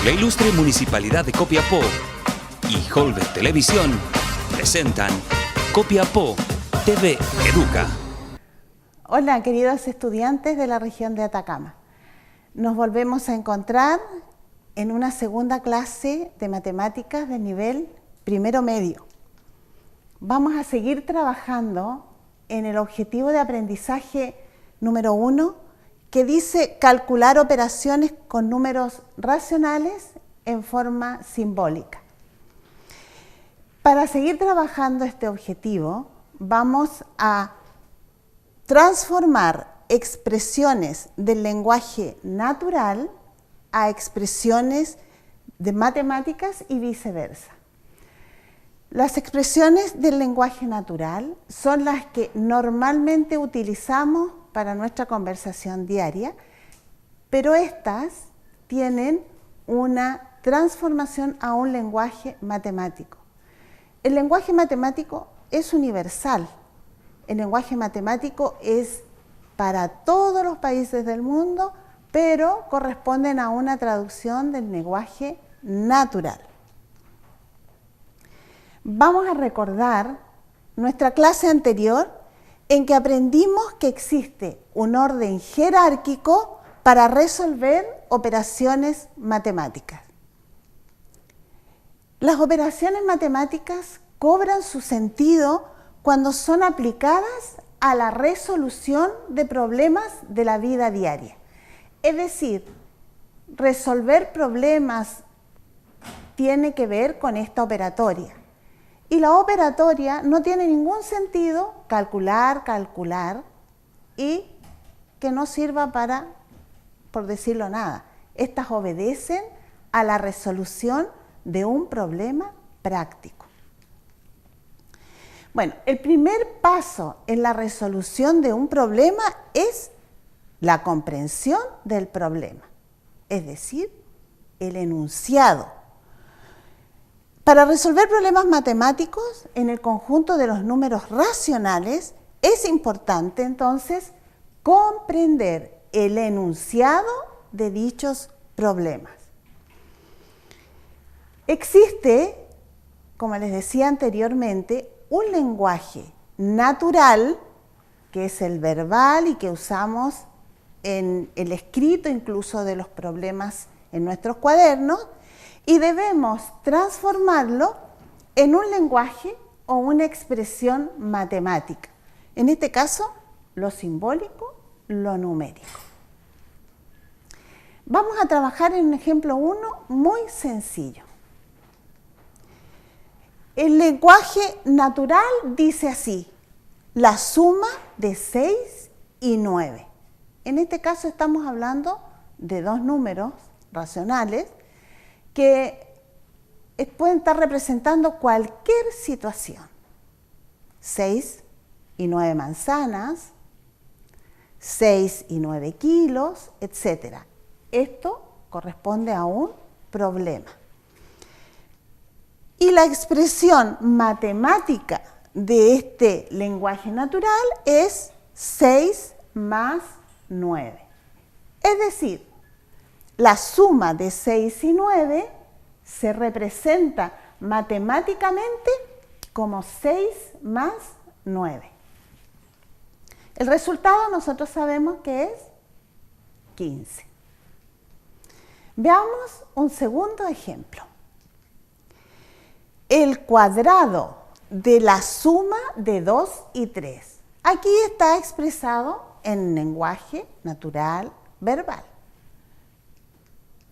La ilustre Municipalidad de Copiapó y Holbert Televisión presentan Copiapó TV Educa. Hola, queridos estudiantes de la región de Atacama. Nos volvemos a encontrar en una segunda clase de matemáticas de nivel primero medio. Vamos a seguir trabajando en el objetivo de aprendizaje número 1, que dice calcular operaciones con números racionales en forma simbólica. Para seguir trabajando este objetivo, vamos a transformar expresiones del lenguaje natural a expresiones de matemáticas y viceversa. Las expresiones del lenguaje natural son las que normalmente utilizamos para nuestra conversación diaria, pero estas tienen una transformación a un lenguaje matemático. El lenguaje matemático es universal. El lenguaje matemático es para todos los países del mundo, pero corresponden a una traducción del lenguaje natural. Vamos a recordar nuestra clase anterior en que aprendimos que existe un orden jerárquico para resolver operaciones matemáticas. Las operaciones matemáticas cobran su sentido cuando son aplicadas a la resolución de problemas de la vida diaria. Es decir, resolver problemas tiene que ver con esta operatoria. Y la operatoria no tiene ningún sentido calcular y que no sirva para, por decirlo nada. Estas obedecen a la resolución de un problema práctico. Bueno, el primer paso en la resolución de un problema es la comprensión del problema, es decir, el enunciado. Para resolver problemas matemáticos en el conjunto de los números racionales, es importante entonces comprender el enunciado de dichos problemas. Existe, como les decía anteriormente, un lenguaje natural, que es el verbal y que usamos en el escrito incluso de los problemas en nuestros cuadernos, y debemos transformarlo en un lenguaje o una expresión matemática. En este caso, lo simbólico, lo numérico. Vamos a trabajar en un ejemplo 1 muy sencillo. El lenguaje natural dice así: la suma de 6 y 9. En este caso estamos hablando de dos números racionales que pueden estar representando cualquier situación. 6 y 9 manzanas, 6 y 9 kilos, etc. Esto corresponde a un problema. Y la expresión matemática de este lenguaje natural es 6 más 9. Es decir, la suma de 6 y 9 se representa matemáticamente como 6 más 9. El resultado nosotros sabemos que es 15. Veamos un segundo ejemplo. El cuadrado de la suma de 2 y 3. Aquí está expresado en lenguaje natural verbal.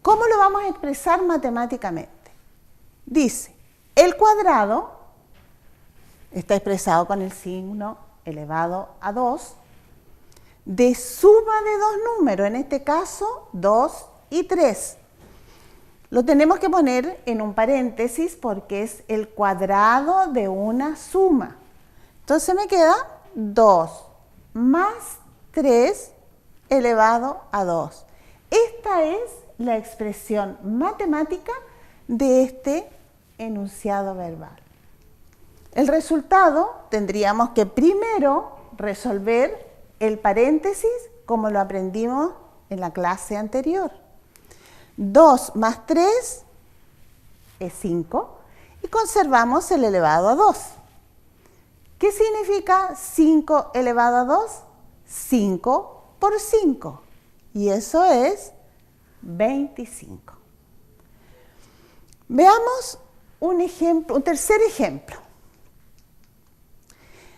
¿Cómo lo vamos a expresar matemáticamente? Dice, el cuadrado está expresado con el signo elevado a 2 de suma de dos números, en este caso 2 y 3. Lo tenemos que poner en un paréntesis porque es el cuadrado de una suma. Entonces me queda 2 más 3 elevado a 2. Esta es la expresión matemática de este enunciado verbal. El resultado tendríamos que primero resolver el paréntesis como lo aprendimos en la clase anterior. 2 más 3 es 5 y conservamos el elevado a 2. ¿Qué significa 5 elevado a 2? 5 por 5. Y eso es 25. Veamos un ejemplo, un tercer ejemplo.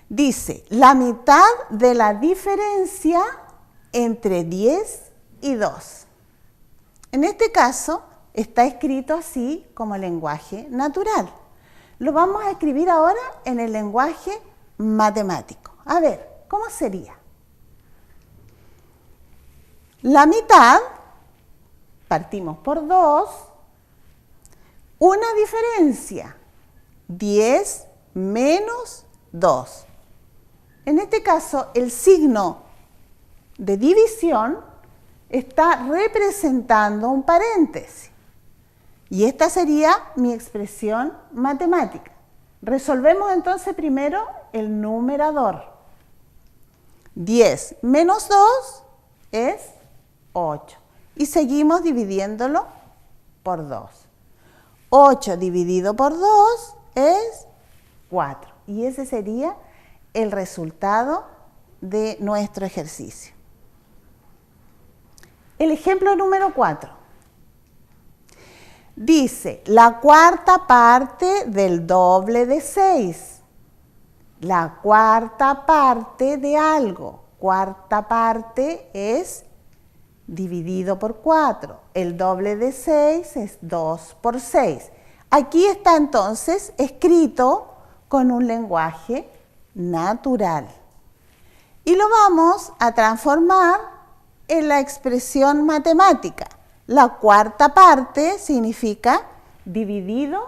Dice, la mitad de la diferencia entre 10 y 2. En este caso, está escrito así como lenguaje natural. Lo vamos a escribir ahora en el lenguaje matemático. A ver, ¿cómo sería? La mitad, partimos por 2, una diferencia, 10 menos 2. En este caso, el signo de división está representando un paréntesis. Y esta sería mi expresión matemática. Resolvemos entonces primero el numerador. 10 menos 2 es 8. Y seguimos dividiéndolo por 2. 8 dividido por 2 es 4. Y ese sería el resultado de nuestro ejercicio. El ejemplo número 4. Dice, la cuarta parte del doble de 6. La cuarta parte de algo. Cuarta parte es dividido por 4. El doble de 6 es 2 por 6. Aquí está entonces escrito con un lenguaje natural. Y lo vamos a transformar en la expresión matemática. La cuarta parte significa dividido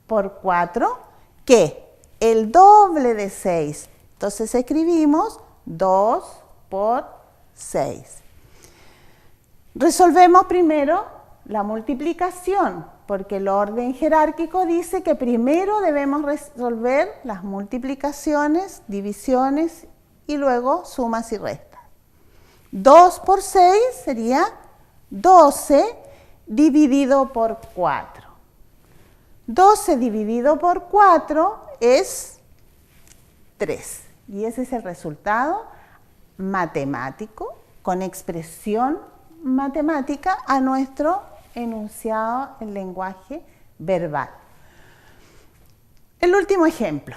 por 4, que el doble de 6. Entonces escribimos 2 por 6. Resolvemos primero la multiplicación, porque el orden jerárquico dice que primero debemos resolver las multiplicaciones, divisiones y luego sumas y restas. 2 por 6 sería 12 dividido por 4. 12 dividido por 4 es 3. Y ese es el resultado matemático con expresión matemática a nuestro enunciado en lenguaje verbal. El último ejemplo.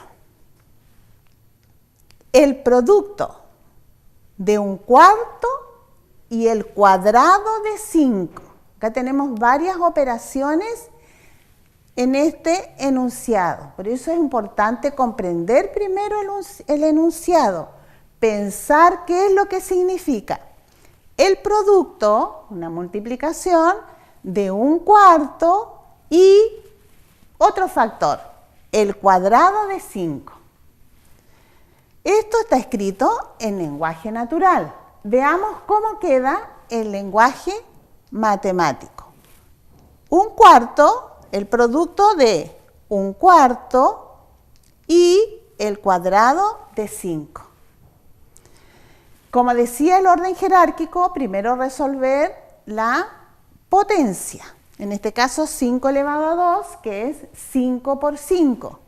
El producto de un cuarto y el cuadrado de 5. Acá tenemos varias operaciones en este enunciado. Por eso es importante comprender primero el enunciado, pensar qué es lo que significa. El producto, una multiplicación de un cuarto y otro factor, el cuadrado de 5. Esto está escrito en lenguaje natural. Veamos cómo queda el lenguaje matemático. Un cuarto, el producto de un cuarto y el cuadrado de 5. Como decía el orden jerárquico, primero resolver la potencia. En este caso 5 elevado a 2, que es 5 por 5.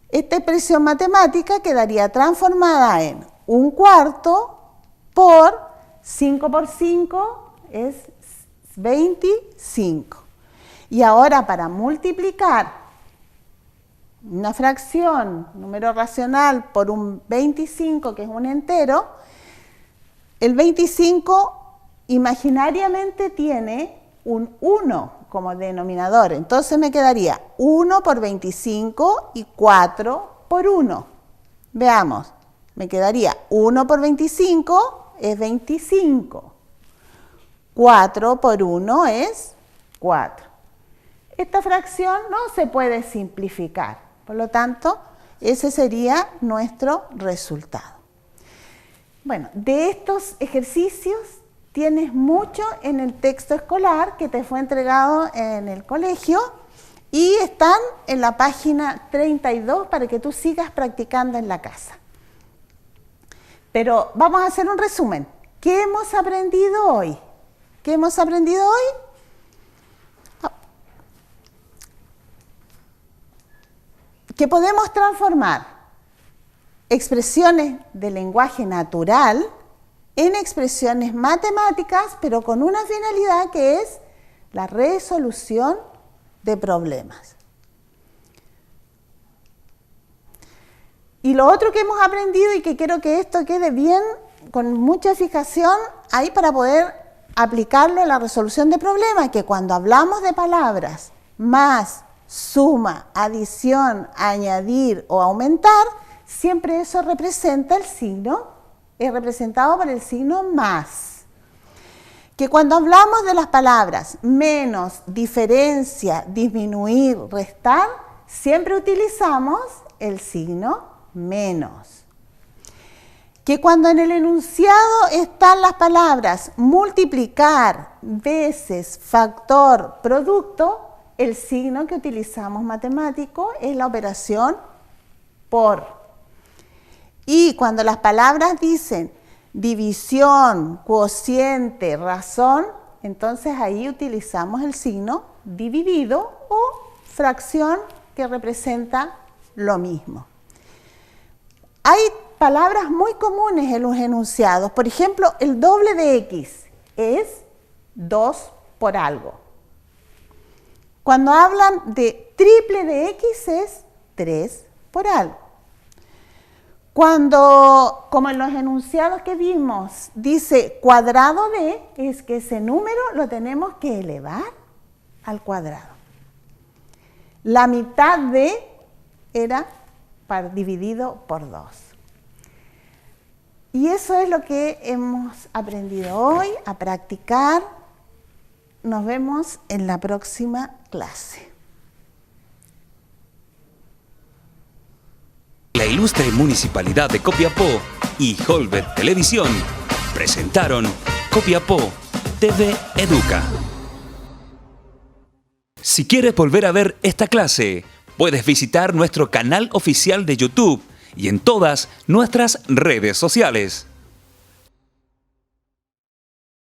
Esta expresión matemática quedaría transformada en un cuarto por 5 por 5 es 25. Y ahora para multiplicar una fracción, número racional, por un 25, que es un entero, el 25 imaginariamente tiene un 1 como denominador. Entonces me quedaría 1 por 25 y 4 por 1. Veamos, me quedaría 1 por 25 es 25. 4 por 1 es 4. Esta fracción no se puede simplificar. Por lo tanto, ese sería nuestro resultado. Bueno, de estos ejercicios tienes mucho en el texto escolar que te fue entregado en el colegio y están en la página 32 para que tú sigas practicando en la casa. Pero vamos a hacer un resumen. ¿Qué hemos aprendido hoy? ¿Qué hemos aprendido hoy? que podemos transformar expresiones de lenguaje natural en expresiones matemáticas, pero con una finalidad que es la resolución de problemas. Y lo otro que hemos aprendido y que quiero que esto quede bien, con mucha fijación, ahí para poder aplicarlo en la resolución de problemas, que cuando hablamos de palabras más, suma, adición, añadir o aumentar, siempre eso representa el signo, es representado por el signo más. Que cuando hablamos de las palabras menos, diferencia, disminuir, restar, siempre utilizamos el signo menos. Que cuando en el enunciado están las palabras multiplicar, veces, factor, producto, el signo que utilizamos matemático es la operación por. Y cuando las palabras dicen división, cociente, razón, entonces ahí utilizamos el signo dividido o fracción que representa lo mismo. Hay palabras muy comunes en los enunciados. Por ejemplo, el doble de X es 2 por algo. Cuando hablan de triple de X es 3 por algo. Cuando, como en los enunciados que vimos, dice cuadrado de, es que ese número lo tenemos que elevar al cuadrado. La mitad de era dividido por 2. Y eso es lo que hemos aprendido hoy, a practicar. Nos vemos en la próxima clase. La ilustre Municipalidad de Copiapó y Holbert Televisión presentaron Copiapó TV Educa. Si quieres volver a ver esta clase, puedes visitar nuestro canal oficial de YouTube y en todas nuestras redes sociales.